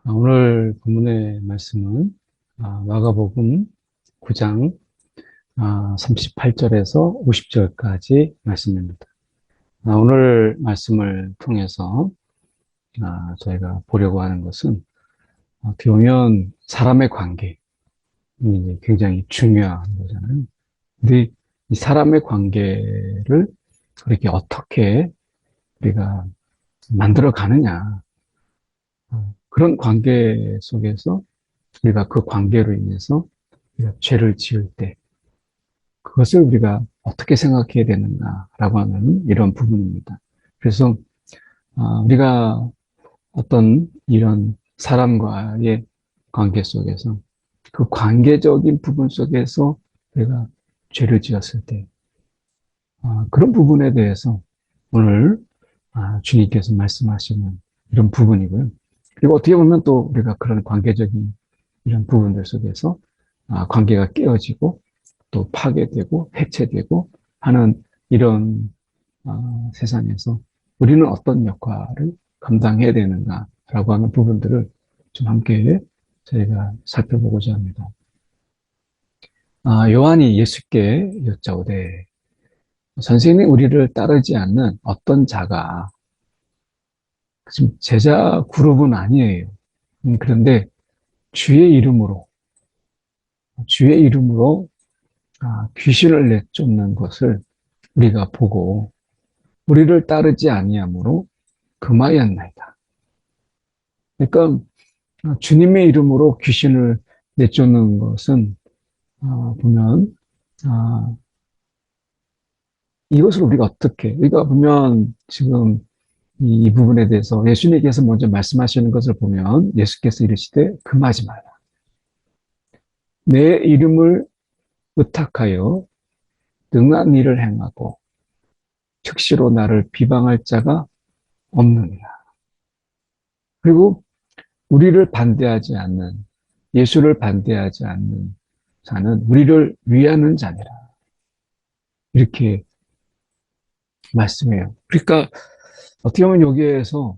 오늘 본문의 말씀은 마가복음 9장 38절에서 50절까지 말씀입니다. 오늘 말씀을 통해서 저희가 보려고 하는 것은 어떻게 보면 사람의 관계, 이 굉장히 중요한 거잖아요. 근데 이 사람의 관계를 이렇게 어떻게 우리가 만들어 가느냐, 그런 관계 속에서 우리가 그 관계로 인해서 우리가 죄를 지을 때 그것을 우리가 어떻게 생각해야 되는가라고 하는 이런 부분입니다. 그래서 우리가 어떤 이런 사람과의 관계 속에서 그 관계적인 부분 속에서 우리가 죄를 지었을 때 그런 부분에 대해서 오늘 주님께서 말씀하시는 이런 부분이고요. 그리고 어떻게 보면 또 우리가 그런 관계적인 이런 부분들 속에서 관계가 깨어지고 또 파괴되고 해체되고 하는 이런 세상에서 우리는 어떤 역할을 감당해야 되는가라고 하는 부분들을 좀 함께 저희가 살펴보고자 합니다. 요한이 예수께 여짜오되 선생님이 우리를 따르지 않는 어떤 자가 지금 제자 그룹은 아니에요. 그런데 주의 이름으로 귀신을 내쫓는 것을 우리가 보고 우리를 따르지 아니하므로 금하였나이다. 그러니까 주님의 이름으로 귀신을 내쫓는 것은 보면 이것을 우리가 어떻게 우리가 보면 지금 이 부분에 대해서 예수님께서 먼저 말씀하시는 것을 보면 예수께서 이르시되 금하지 말라. 내 이름을 의탁하여 능한 일을 행하고 즉시로 나를 비방할 자가 없느니라. 그리고 우리를 반대하지 않는, 예수를 반대하지 않는 자는 우리를 위하는 자니라. 이렇게 말씀해요. 그러니까 어떻게 보면 여기에서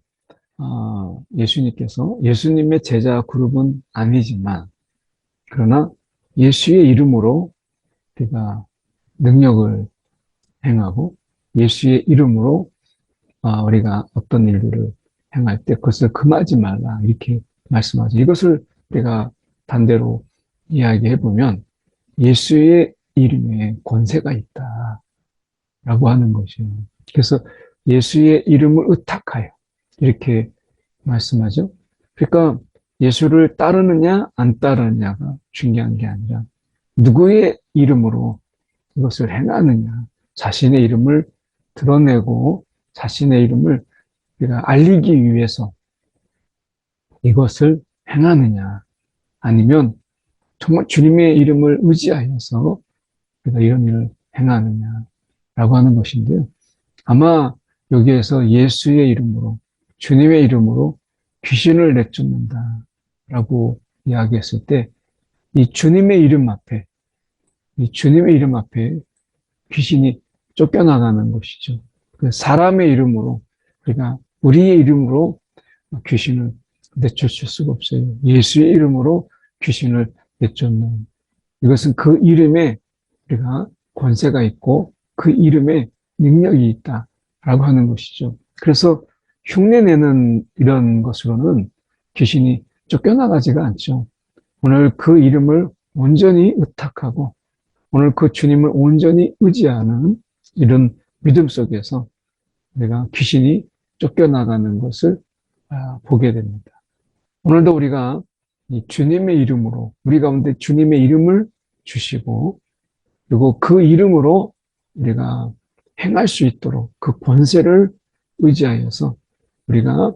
예수님께서 예수님의 제자 그룹은 아니지만 그러나 예수의 이름으로 우리가 능력을 행하고 예수의 이름으로 우리가 어떤 일들을 행할 때 그것을 금하지 말라 이렇게 말씀하죠. 이것을 우리가 반대로 이야기해 보면 예수의 이름에 권세가 있다라고 하는 것이에요. 그래서 예수의 이름을 의탁하여 이렇게 말씀하죠. 그러니까 예수를 따르느냐 안 따르느냐가 중요한 게 아니라 누구의 이름으로 이것을 행하느냐, 자신의 이름을 드러내고 자신의 이름을 우리가 알리기 위해서 이것을 행하느냐, 아니면 정말 주님의 이름을 의지하여서 우리가 이런 일을 행하느냐라고 하는 것인데요. 아마 여기에서 예수의 이름으로, 주님의 이름으로 귀신을 내쫓는다라고 이야기했을 때, 이 주님의 이름 앞에, 이 주님의 이름 앞에 귀신이 쫓겨나가는 것이죠. 그 사람의 이름으로, 그러니까 우리의 이름으로 귀신을 내쫓을 수가 없어요. 예수의 이름으로 귀신을 내쫓는. 이것은 그 이름에 우리가 권세가 있고 그 이름에 능력이 있다라고 하는 것이죠. 그래서 흉내내는 이런 것으로는 귀신이 쫓겨나가지가 않죠. 오늘 그 이름을 온전히 의탁하고 오늘 그 주님을 온전히 의지하는 이런 믿음 속에서 내가 귀신이 쫓겨나가는 것을 보게 됩니다. 오늘도 우리가 이 주님의 이름으로 우리 가운데 주님의 이름을 주시고 그리고 그 이름으로 우리가 행할 수 있도록 그 권세를 의지하여서 우리가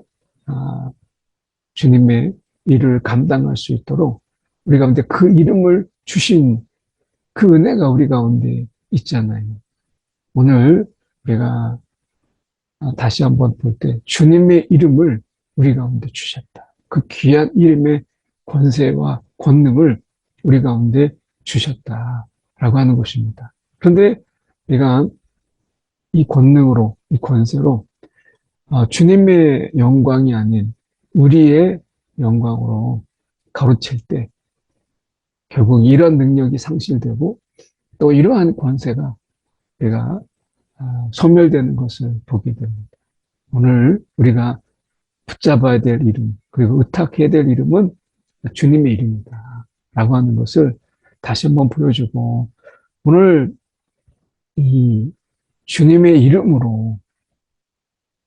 주님의 일을 감당할 수 있도록 우리 가운데 그 이름을 주신 그 은혜가 우리 가운데 있잖아요. 오늘 우리가 다시 한번 볼 때 주님의 이름을 우리 가운데 주셨다. 그 귀한 이름의 권세와 권능을 우리 가운데 주셨다라고 하는 것입니다. 그런데 우리가 이 권능으로, 이 권세로 주님의 영광이 아닌 우리의 영광으로 가로챌 때 결국 이런 능력이 상실되고 또 이러한 권세가 우리가 소멸되는 것을 보게 됩니다. 오늘 우리가 붙잡아야 될 이름, 그리고 의탁해야 될 이름은 주님의 이름이다. 라고 하는 것을 다시 한번 보여주고, 오늘 이 주님의 이름으로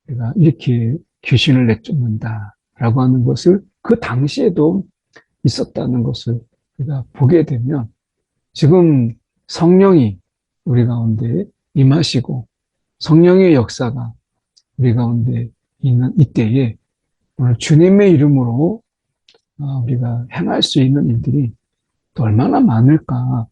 우리가 이렇게 귀신을 내쫓는다. 라고 하는 것을 그 당시에도 있었다는 것을 우리가 보게 되면, 지금 성령이 우리 가운데 임하시고, 성령의 역사가 우리 가운데 있는 이때에 오늘 주님의 이름으로 우리가 행할 수 있는 일들이 또 얼마나 많을까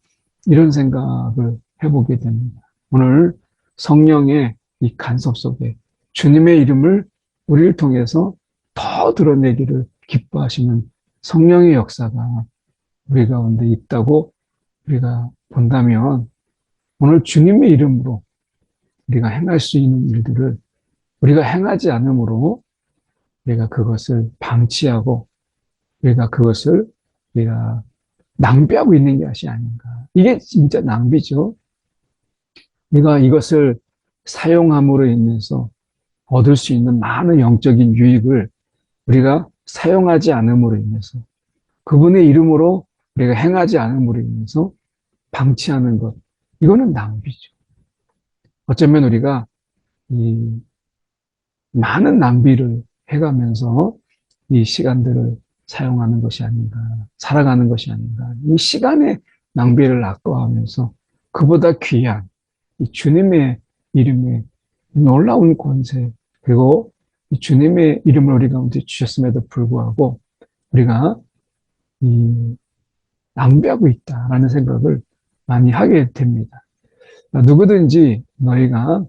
이런 생각을 해보게 됩니다. 오늘 성령의 이 간섭 속에 주님의 이름을 우리를 통해서 더 드러내기를 기뻐하시는 성령의 역사가 우리 가운데 있다고 우리가 본다면 오늘 주님의 이름으로 우리가 행할 수 있는 일들을 우리가 행하지 않으므로 우리가 그것을 방치하고 우리가 그것을 우리가 낭비하고 있는 것이 아닌가. 이게 진짜 낭비죠. 우리가 이것을 사용함으로 인해서 얻을 수 있는 많은 영적인 유익을 우리가 사용하지 않음으로 인해서 그분의 이름으로 우리가 행하지 않음으로 인해서 방치하는 것. 이거는 낭비죠. 어쩌면 우리가 이 많은 낭비를 해가면서 이 시간들을 사용하는 것이 아닌가, 살아가는 것이 아닌가. 이 시간의 낭비를 아까워하면서 그보다 귀한 이 주님의 이름의 놀라운 권세, 그리고 이 주님의 이름을 우리 가운데 주셨음에도 불구하고 우리가 이 낭비하고 있다라는 생각을 많이 하게 됩니다. 누구든지 너희가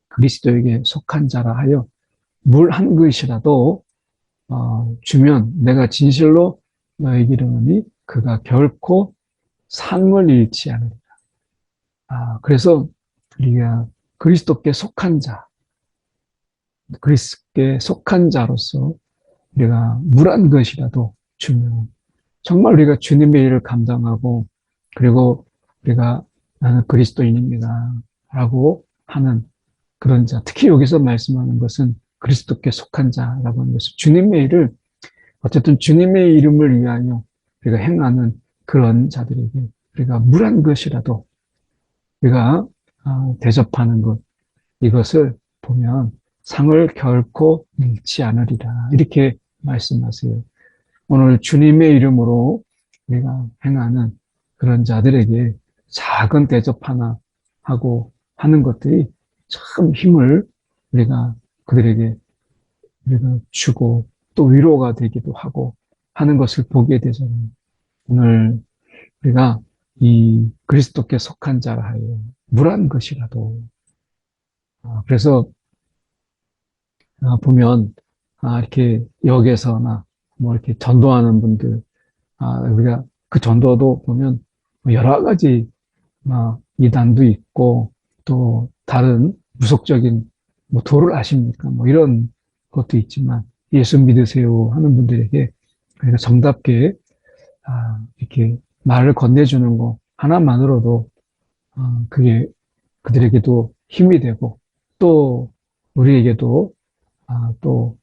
그리스도에게 속한 자라 하여 물 한 그릇이라도 주면 내가 진실로 너에게 이르노니 그가 결코 산물 잃지 않으리라. 그래서 우리가 그리스도께 속한 자, 그리스도께 속한 자로서 우리가 물 한 그릇이라도 주면 정말 우리가 주님의 일을 감당하고 그리고 우리가 나는 그리스도인입니다 라고 하는 그런 자, 특히 여기서 말씀하는 것은 그리스도께 속한 자라고 하는 것은 주님의 일을 어쨌든 주님의 이름을 위하여 우리가 행하는 그런 자들에게 우리가 물 한 것이라도 우리가 대접하는 것, 이것을 보면 상을 결코 잃지 않으리라 이렇게 말씀하세요. 오늘 주님의 이름으로 우리가 행하는 그런 자들에게 작은 대접 하나 하고 하는 것들이 참 힘을 우리가 그들에게 우리가 주고 또 위로가 되기도 하고 하는 것을 보게 되잖아요. 오늘 우리가 이 그리스도께 속한 자라 하여 물 한 것이라도 그래서 보면 이렇게 역에서나 뭐 이렇게 전도하는 분들 우리가 그 전도도 보면 여러 가지 이단도 있고 또 다른 무속적인 뭐 도를 아십니까? 뭐 이런 것도 있지만 예수 믿으세요 하는 분들에게 우리가 정답게 이렇게 말을 건네주는 거 하나만으로도 그게 그들에게도 힘이 되고 또 우리에게도 또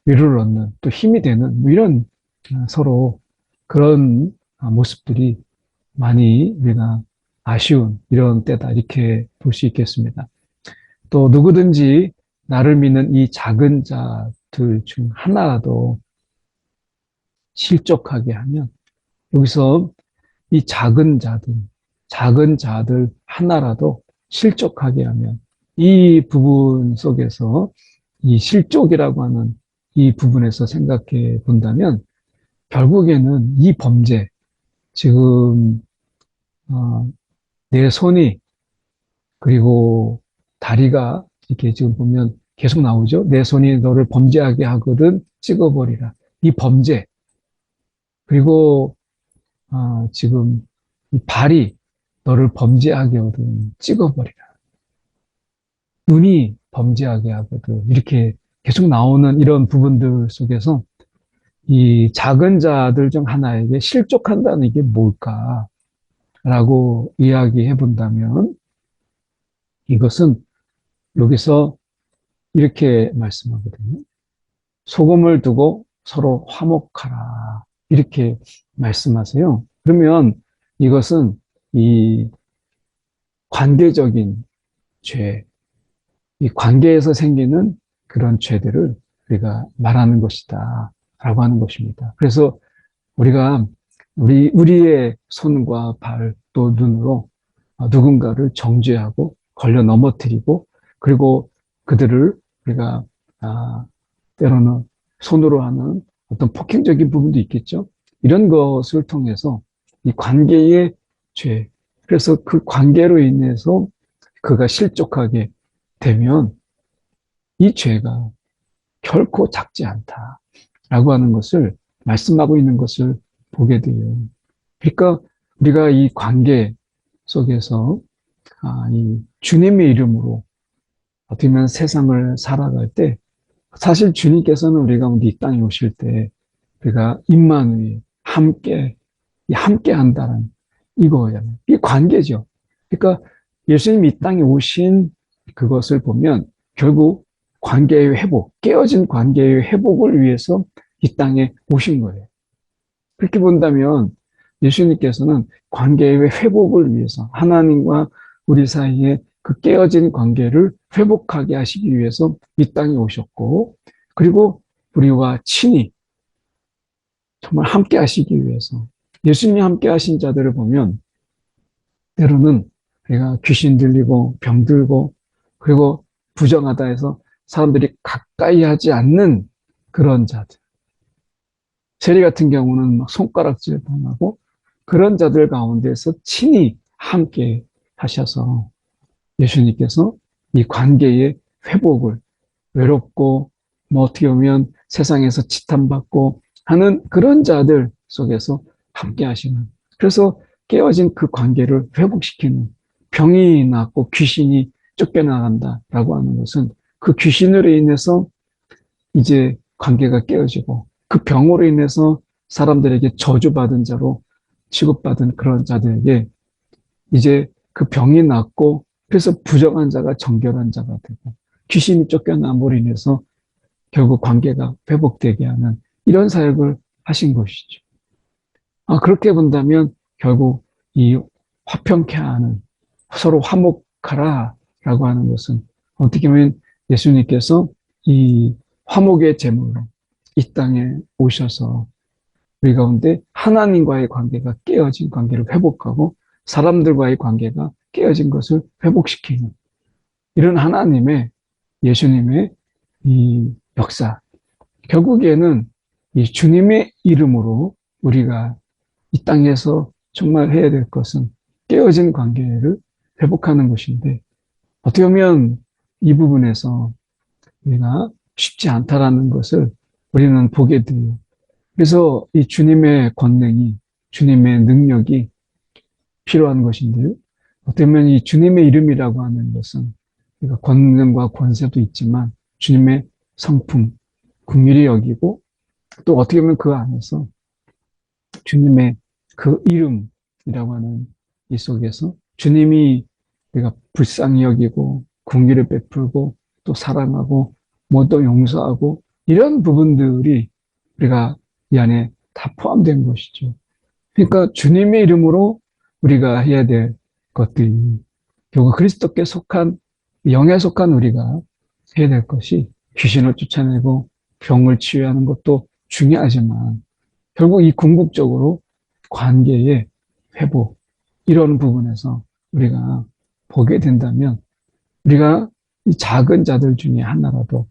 위로를 얻는 또 힘이 되는 뭐 이런 서로 그런 모습들이 많이 우리가 아쉬운 이런 때다 이렇게 볼 수 있겠습니다. 또 누구든지 나를 믿는 이 작은 자들 중 하나라도 실족하게 하면 여기서 이 작은 자들 하나라도 실족하게 하면 이 부분 속에서 이 실족이라고 하는 이 부분에서 생각해 본다면 결국에는 이 범죄, 지금 내 손이 그리고 다리가 이렇게 지금 보면 계속 나오죠. 내 손이 너를 범죄하게 하거든 찍어버리라. 이 범죄 그리고 지금 이 발이 너를 범죄하게 하거든 찍어버리라. 눈이 범죄하게 하거든 이렇게 계속 나오는 이런 부분들 속에서 이 작은 자들 중 하나에게 실족한다는 게 뭘까라고 이야기해 본다면 이것은 여기서 이렇게 말씀하거든요. 소금을 두고 서로 화목하라. 이렇게 말씀하세요. 그러면 이것은 이 관계적인 죄, 이 관계에서 생기는 그런 죄들을 우리가 말하는 것이다. 라고 하는 것입니다. 그래서 우리가 우리의 손과 발 또 눈으로 누군가를 정죄하고 걸려 넘어뜨리고 그리고 그들을 우리가 때로는 손으로 하는 어떤 폭행적인 부분도 있겠죠. 이런 것을 통해서 이 관계의 죄, 그래서 그 관계로 인해서 그가 실족하게 되면 이 죄가 결코 작지 않다라고 하는 것을 말씀하고 있는 것을 보게 돼요. 그러니까 우리가 이 관계 속에서 이 주님의 이름으로 어떻게 보면 세상을 살아갈 때 사실 주님께서는 우리 가운데 이 땅에 오실 때 우리가 임마누엘 함께 한다는 이거잖아요. 이 관계죠. 그러니까 예수님이 이 땅에 오신 그것을 보면 결국 관계의 회복, 깨어진 관계의 회복을 위해서 이 땅에 오신 거예요. 그렇게 본다면 예수님께서는 관계의 회복을 위해서 하나님과 우리 사이에 그 깨어진 관계를 회복하게 하시기 위해서 이 땅에 오셨고 그리고 우리와 친히 정말 함께 하시기 위해서 예수님이 함께 하신 자들을 보면 때로는 우리가 귀신 들리고 병 들고 그리고 부정하다 해서 사람들이 가까이 하지 않는 그런 자들. 세리 같은 경우는 막 손가락질 당하고 그런 자들 가운데서 친히 함께 하셔서 예수님께서 이 관계의 회복을 외롭고 뭐 어떻게 보면 세상에서 지탄받고 하는 그런 자들 속에서 함께 하시는 그래서 깨어진 그 관계를 회복시키는 병이 낫고 귀신이 쫓겨나간다라고 하는 것은 그 귀신으로 인해서 이제 관계가 깨어지고 그 병으로 인해서 사람들에게 저주받은 자로 취급받은 그런 자들에게 이제 그 병이 낫고 그래서 부정한 자가 정결한 자가 되고 귀신이 쫓겨남으로 인해서 결국 관계가 회복되게 하는 이런 사역을 하신 것이죠. 그렇게 본다면 결국 이 화평케 하는 서로 화목하라라고 하는 것은 어떻게 보면 예수님께서 이 화목의 제물로 이 땅에 오셔서 우리 가운데 하나님과의 관계가 깨어진 관계를 회복하고 사람들과의 관계가 깨어진 것을 회복시키는 이런 하나님의 예수님의 이 역사. 결국에는 이 주님의 이름으로 우리가 이 땅에서 정말 해야 될 것은 깨어진 관계를 회복하는 것인데 어떻게 보면 이 부분에서 우리가 쉽지 않다라는 것을 우리는 보게 돼요. 그래서 이 주님의 권능이, 주님의 능력이 필요한 것인데요. 어떻게 보면 이 주님의 이름이라고 하는 것은 우리가 권능과 권세도 있지만 주님의 성품, 긍휼히 여기고 또 어떻게 보면 그 안에서 주님의 그 이름이라고 하는 이 속에서 주님이 우리가 불쌍히 여기고 긍휼을 베풀고 또 사랑하고 뭐 또 용서하고 이런 부분들이 우리가 이 안에 다 포함된 것이죠. 그러니까 주님의 이름으로 우리가 해야 될 것들이 결국 그리스도께 속한 영에 속한 우리가 해야 될 것이 귀신을 쫓아내고 병을 치유하는 것도 중요하지만 결국 이 궁극적으로 관계의 회복 이런 부분에서 우리가 보게 된다면 우리가 이 작은 자들 중에 하나라도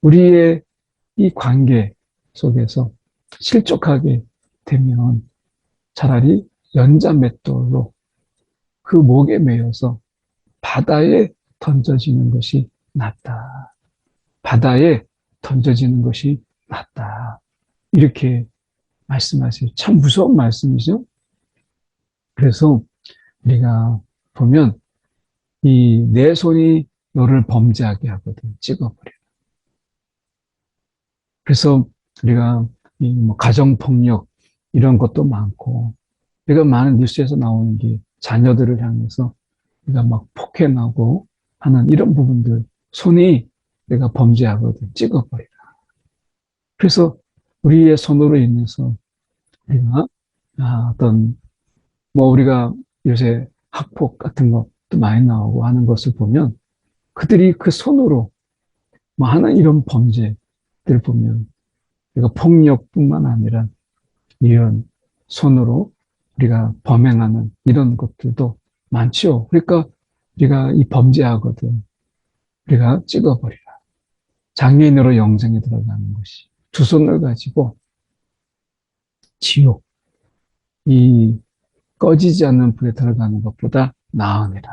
우리의 이 관계 속에서 실족하게 되면 차라리 연자맷돌로 그 목에 매여서 바다에 던져지는 것이 낫다. 바다에 던져지는 것이 낫다. 이렇게 말씀하세요. 참 무서운 말씀이죠. 그래서 우리가 보면 이 내 손이 너를 범죄하게 하거든. 찍어버려. 그래서 우리가 이뭐 가정폭력 이런 것도 많고, 우리가 많은 뉴스에서 나오는 게 자녀들을 향해서 우리가 막 폭행하고 하는 이런 부분들, 손이 내가 범죄하거든 찍어버리라. 그래서 우리의 손으로 인해서 우리가 어떤 뭐 우리가 요새 학폭 같은 것도 많이 나오고 하는 것을 보면 그들이 그 손으로 뭐 하는 이런 범죄들 보면 우리가 폭력뿐만 아니라 이런 손으로 우리가 범행하는 이런 것들도 많죠. 그러니까 우리가 이 범죄하거든 우리가 찍어버리라. 장애인으로 영생에 들어가는 것이 두 손을 가지고 지옥, 이 꺼지지 않는 불에 들어가는 것보다 나으니라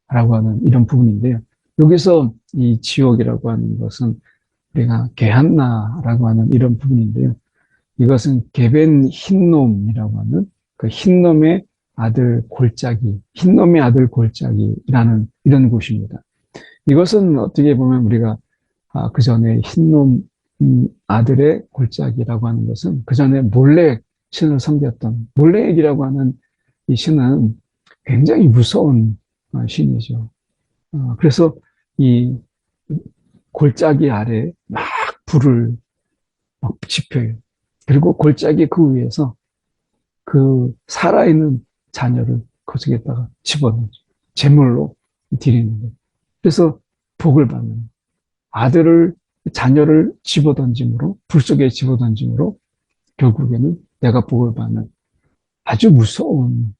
라고 하는 이런 부분인데요. 여기서 이 지옥이라고 하는 것은 우리가 게한나라고 하는 이런 부분인데요. 이것은 게벤 흰놈이라고 하는 그 흰놈의 아들 골짜기, 흰놈의 아들 골짜기라는 이런 곳입니다. 이것은 어떻게 보면 우리가 그 전에 흰놈 아들의 골짜기라고 하는 것은 그 전에 몰렉 신을 섬겼던 몰렉이라고 하는 이 신은 굉장히 무서운 신이죠. 그래서 이 골짜기 아래 막 불을 막 지펴요. 그리고 골짜기 그 위에서 그 살아있는 자녀를 거기에다가 집어넣죠. 제물로 드리는 거예요. 그래서 복을 받는 아들을 자녀를 집어던짐으로 불 속에 집어던짐으로 결국에는 내가 복을 받는 아주 무서운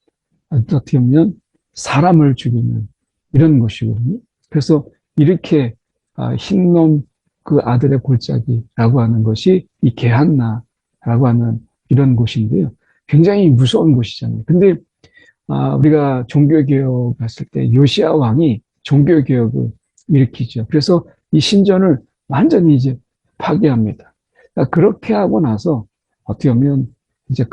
어떻게 보면 사람을 죽이는 이런 것이거든요. 그래서 이렇게 흰놈 그 아들의 골짜기라고 하는 것이 이 게한나라고 하는 이런 곳인데요. 굉장히 무서운 곳이잖아요. 근데 우리가 종교개혁 했을 때 요시야 왕이 종교개혁을 일으키죠. 그래서 이 신전을 완전히 이제 파괴합니다. 그렇게 하고 나서 어떻게 보면 이제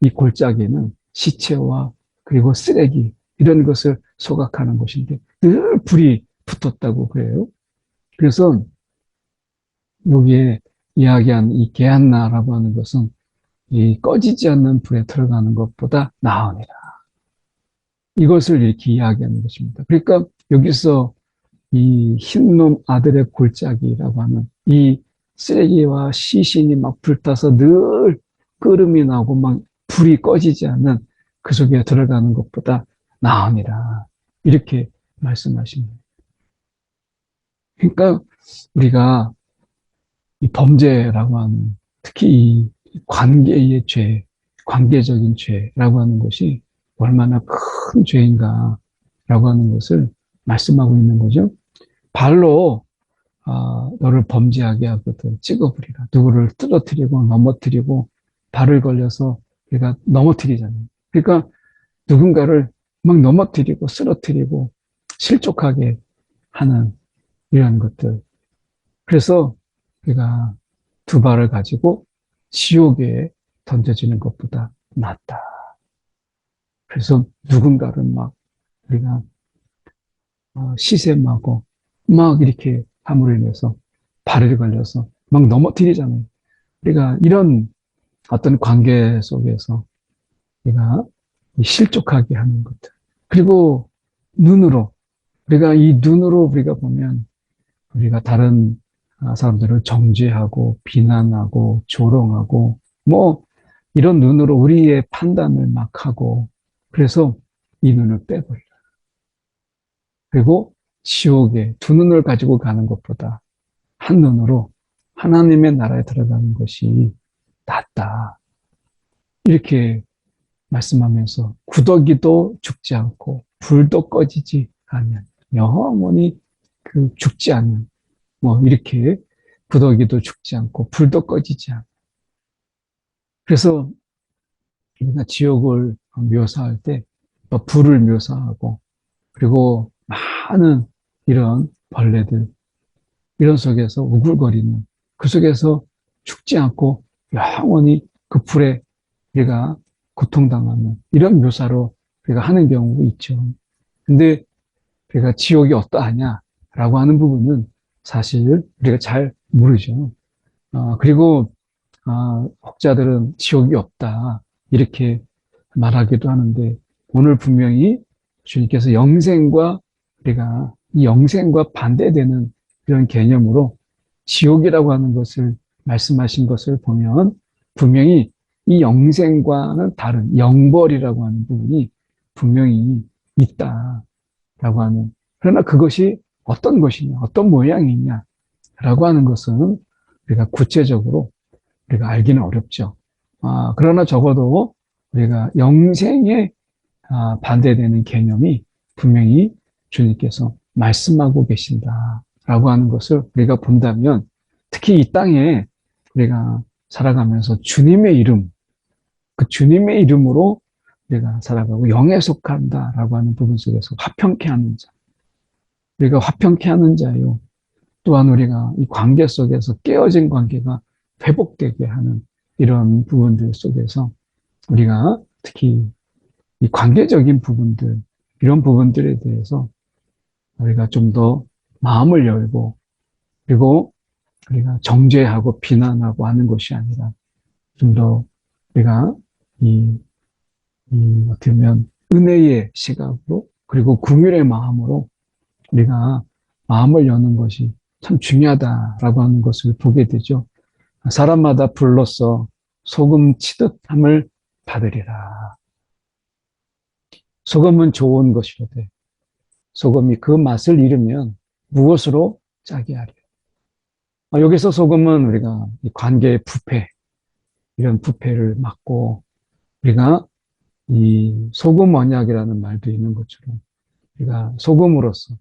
이 골짜기는 시체와 그리고 쓰레기 이런 것을 소각하는 곳인데 늘 불이 붙었다고 그래요. 그래서 여기에 이야기한 이 게한나라고 하는 것은 이 꺼지지 않는 불에 들어가는 것보다 나으니라. 이것을 이렇게 이야기하는 것입니다. 그러니까 여기서 이 흰놈 아들의 골짜기라고 하는 이 쓰레기와 시신이 막 불타서 늘 끓음이 나고 막 불이 꺼지지 않는 그 속에 들어가는 것보다 나으니라. 이렇게 말씀하십니다. 그러니까 우리가 이 범죄라고 하는 특히 이 관계의 죄, 관계적인 죄라고 하는 것이 얼마나 큰 죄인가라고 하는 것을 말씀하고 있는 거죠. 발로 너를 범죄하게 하거든 찍어버리라. 누구를 쓰러뜨리고 넘어뜨리고 발을 걸려서 우리가 넘어뜨리잖아요. 그러니까 누군가를 막 넘어뜨리고 쓰러뜨리고 실족하게 하는 이런 것들. 그래서 우리가 두 발을 가지고 지옥에 던져지는 것보다 낫다. 그래서 누군가를 막 우리가 시샘하고 막 이렇게 함으로 인해서 발을 걸려서 막 넘어뜨리잖아요. 우리가 이런 어떤 관계 속에서 우리가 실족하게 하는 것들. 그리고 눈으로 우리가 이 눈으로 우리가 보면 우리가 다른 사람들을 정죄하고 비난하고 조롱하고 뭐 이런 눈으로 우리의 판단을 막 하고 그래서 이 눈을 빼버리라. 그리고 지옥에 두 눈을 가지고 가는 것보다 한 눈으로 하나님의 나라에 들어가는 것이 낫다. 이렇게 말씀하면서 구더기도 죽지 않고 불도 꺼지지 않으면 영원히 그 죽지 않는 뭐 이렇게 구더기도 죽지 않고 불도 꺼지지 않는 그래서 우리가 지옥을 묘사할 때 불을 묘사하고 그리고 많은 이런 벌레들 이런 속에서 우글거리는 그 속에서 죽지 않고 영원히 그 불에 우리가 고통당하는 이런 묘사로 우리가 하는 경우가 있죠. 근데 우리가 지옥이 어떠하냐라고 하는 부분은 사실 우리가 잘 모르죠. 그리고 혹자들은 지옥이 없다. 이렇게 말하기도 하는데, 오늘 분명히 주님께서 영생과, 우리가 이 영생과 반대되는 그런 개념으로 지옥이라고 하는 것을 말씀하신 것을 보면, 분명히 이 영생과는 다른 영벌이라고 하는 부분이 분명히 있다라고 하는, 그러나 그것이 어떤 것이냐, 어떤 모양이냐라고 하는 것은 우리가 구체적으로 우리가 알기는 어렵죠. 그러나 적어도 우리가 영생에 반대되는 개념이 분명히 주님께서 말씀하고 계신다라고 하는 것을 우리가 본다면, 특히 이 땅에 우리가 살아가면서 주님의 이름, 그 주님의 이름으로 우리가 살아가고 영에 속한다라고 하는 부분 속에서 화평케 하는 자, 우리가 화평케 하는 자요. 또한 우리가 이 관계 속에서 깨어진 관계가 회복되게 하는 이런 부분들 속에서 우리가 특히 이 관계적인 부분들, 이런 부분들에 대해서 우리가 좀 더 마음을 열고, 그리고 우리가 정죄하고 비난하고 하는 것이 아니라 좀 더 우리가 이, 어떻게 보면 은혜의 시각으로, 그리고 긍휼의 마음으로 우리가 마음을 여는 것이 참 중요하다라고 하는 것을 보게 되죠. 사람마다 불로써 소금 치듯 함을 받으리라. 소금은 좋은 것이로되 소금이 그 맛을 잃으면 무엇으로 짜게 하리요. 여기서 소금은 우리가 이 관계의 부패, 이런 부패를 막고, 우리가 이 소금 언약이라는 말도 있는 것처럼 우리가 소금으로서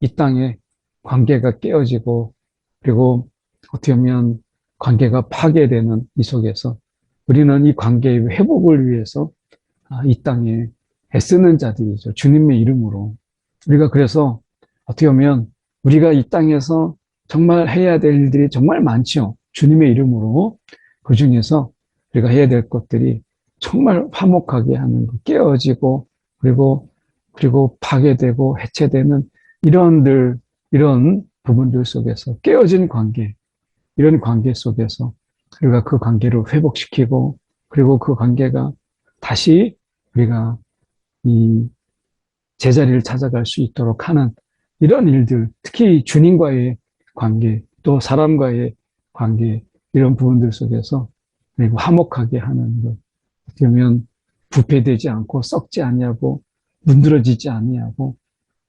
이 땅에 관계가 깨어지고, 그리고 어떻게 보면 관계가 파괴되는 이 속에서 우리는 이 관계의 회복을 위해서 이 땅에 애쓰는 자들이죠. 주님의 이름으로. 우리가 그래서 어떻게 보면 우리가 이 땅에서 정말 해야 될 일들이 정말 많죠. 주님의 이름으로. 그 중에서 우리가 해야 될 것들이 정말 화목하게 하는 것, 깨어지고, 그리고 파괴되고 해체되는 이런 부분들 속에서 깨어진 관계, 이런 관계 속에서 우리가 그 관계를 회복시키고, 그리고 그 관계가 다시 우리가 이 제자리를 찾아갈 수 있도록 하는 이런 일들, 특히 주님과의 관계, 또 사람과의 관계, 이런 부분들 속에서 그리고 화목하게 하는 것, 그러면 부패되지 않고 썩지 아니하고 문드러지지 아니하고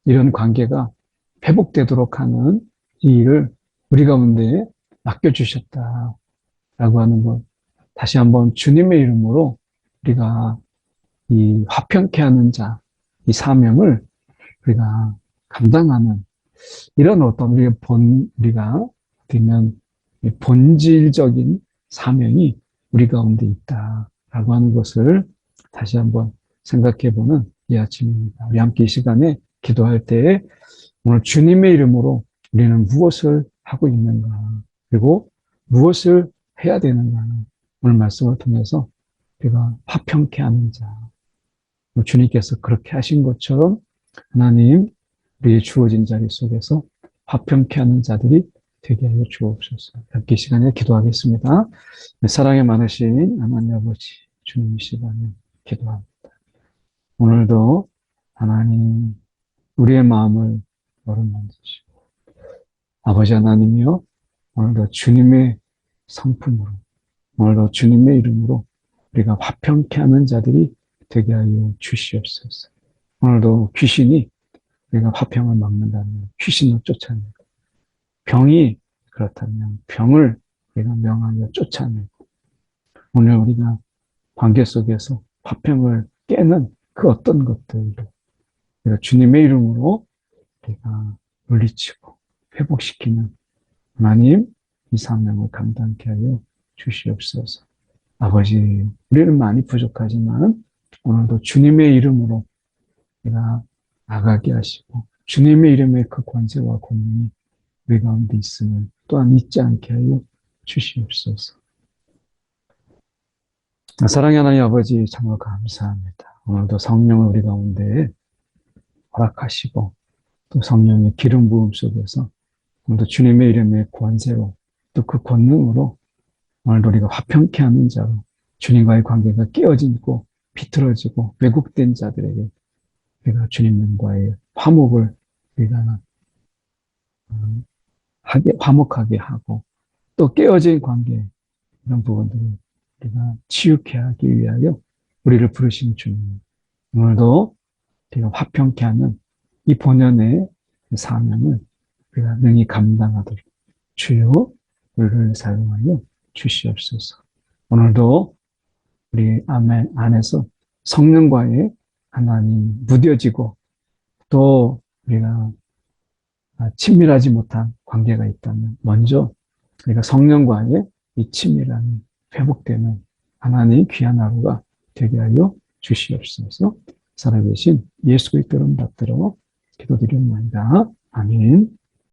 이런 관계가 회복되도록 하는 이 일을 우리 가운데 맡겨주셨다라고 하는 것, 다시 한번 주님의 이름으로 우리가 이 화평케 하는 자, 이 사명을 우리가 감당하는 이런 어떤 우리가 되면 본질적인 사명이 우리 가운데 있다라고 하는 것을 다시 한번 생각해 보는 이 아침입니다. 우리 함께 이 시간에 기도할 때에 오늘 주님의 이름으로 우리는 무엇을 하고 있는가, 그리고 무엇을 해야 되는가, 오늘 말씀을 통해서 우리가 화평케 하는 자, 주님께서 그렇게 하신 것처럼 하나님 우리의 주어진 자리 속에서 화평케 하는 자들이 되게 하여 주옵소서. 함께 이 시간에 기도하겠습니다. 사랑이 많으신 하나님 아버지, 주님 이 시간에 기도합니다. 오늘도 하나님 우리의 마음을 어루만지시고, 아버지 하나님이여, 오늘도 주님의 성품으로, 오늘도 주님의 이름으로 우리가 화평케 하는 자들이 되게 하여 주시옵소서. 오늘도 귀신이 우리가 화평을 막는다면 귀신을 쫓아내고, 병이 그렇다면 병을 우리가 명하여 쫓아내고, 오늘 우리가 관계 속에서 화평을 깨는 그 어떤 것들도 우리가 주님의 이름으로 우리가 물리치고 회복시키는 하나님, 이 사명을 감당케 하여 주시옵소서. 아버지, 우리는 많이 부족하지만 오늘도 주님의 이름으로 우리가 나가게 하시고, 주님의 이름의 그 권세와 권능이 우리 가운데 있음을 또한 잊지 않게 하여 주시옵소서. 사랑의 하나님 아버지, 정말 감사합니다. 오늘도 성령을 우리 가운데 허락하시고, 또 성령의 기름 부음 속에서 오늘도 주님의 이름의 권세로, 또 그 권능으로 오늘도 우리가 화평케 하는 자로 주님과의 관계가 깨어지고 비틀어지고 왜곡된 자들에게 우리가 주님과의 화목을 우리가 화목하게 하고 또 깨어진 관계 이런 부분들을 우리가 치유케 하기 위하여 우리를 부르신 주님 오늘도 우리가 화평케 하는 이 본연의 사명을 우리가 능히 감당하도록 주여 우리를 사용하여 주시옵소서. 오늘도 우리 안에서 성령과의 하나님 무뎌지고 또 우리가 친밀하지 못한 관계가 있다면 먼저 우리가 성령과의 이 친밀함이 회복되는 하나님의 귀한 하루가 되게 하여 주시옵소서. 살아계신 예수 그리스도를 받들어 기도드립니다. 아멘.